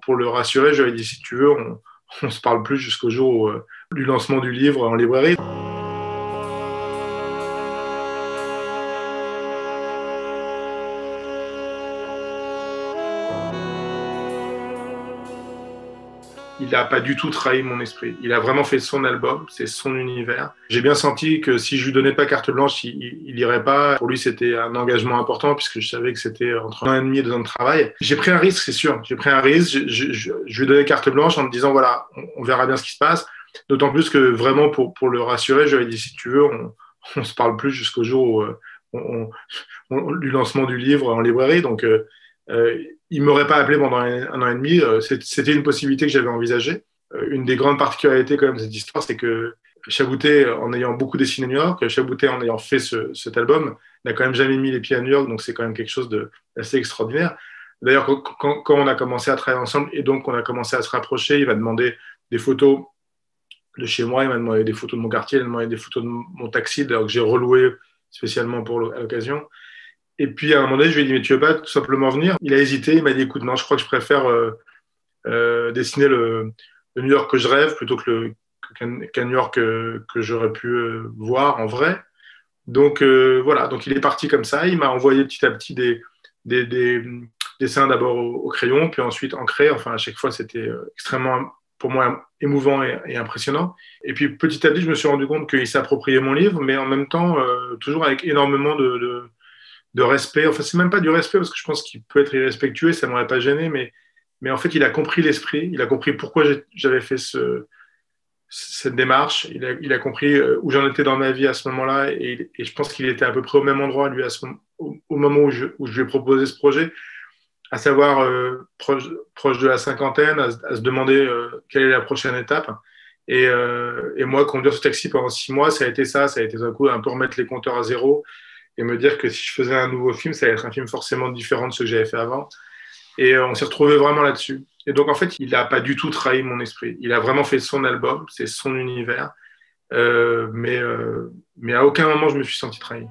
pour le rassurer, je lui ai dit, si tu veux, on se parle plus jusqu'au jour du lancement du livre en librairie. Il n'a pas du tout trahi mon esprit. Il a vraiment fait son album, c'est son univers. J'ai bien senti que si je lui donnais pas carte blanche, il irait pas. Pour lui, c'était un engagement important puisque je savais que c'était entre 1 an et demi et 2 ans de travail. J'ai pris un risque, c'est sûr. J'ai pris un risque. Je lui ai donné carte blanche en me disant voilà, on verra bien ce qui se passe. D'autant plus que vraiment pour le rassurer, je lui ai dit si tu veux, on se parle plus jusqu'au jour où, du lancement du livre en librairie. Donc il ne m'aurait pas appelé pendant 1 an et demi. C'était une possibilité que j'avais envisagée. Une des grandes particularités quand même de cette histoire, c'est que Chaboutet, en ayant beaucoup dessiné New York, Chaboutet, en ayant fait cet album, n'a quand même jamais mis les pieds à New York, donc c'est quand même quelque chose d'assez extraordinaire. D'ailleurs, quand on a commencé à travailler ensemble et donc on a commencé à se rapprocher, il m'a demandé des photos de chez moi, il m'a demandé des photos de mon quartier, il m'a demandé des photos de mon taxi, d'ailleurs que j'ai reloué spécialement à l'occasion. Et puis à un moment donné, je lui ai dit, mais tu veux pas tout simplement venir? Il a hésité, il m'a dit, écoute, non, je crois que je préfère dessiner le New York que je rêve plutôt qu'un New York que j'aurais pu voir en vrai. Donc voilà, donc il est parti comme ça, il m'a envoyé petit à petit des dessins d'abord au crayon, puis ensuite en craie. Enfin, à chaque fois, c'était extrêmement, pour moi, émouvant et impressionnant. Et puis petit à petit, je me suis rendu compte qu'il s'appropriait mon livre, mais en même temps, toujours avec énormément de respect. Enfin, c'est même pas du respect parce que je pense qu'il peut être irrespectueux, ça m'aurait pas gêné, mais en fait, il a compris l'esprit, il a compris pourquoi j'avais fait cette démarche, il a compris où j'en étais dans ma vie à ce moment-là, et je pense qu'il était à peu près au même endroit, lui, au moment où je lui ai proposé ce projet, à savoir proche de la cinquantaine, à se demander quelle est la prochaine étape. Et moi, conduire ce taxi pendant 6 mois, ça a été ça, ça a été d'un coup un peu remettre les compteurs à zéro, et me dire que si je faisais un nouveau film, ça allait être un film forcément différent de ce que j'avais fait avant. Et on s'est retrouvé vraiment là-dessus. Et donc, en fait, il n'a pas du tout trahi mon esprit. Il a vraiment fait son album, c'est son univers. Mais à aucun moment, je me suis senti trahi.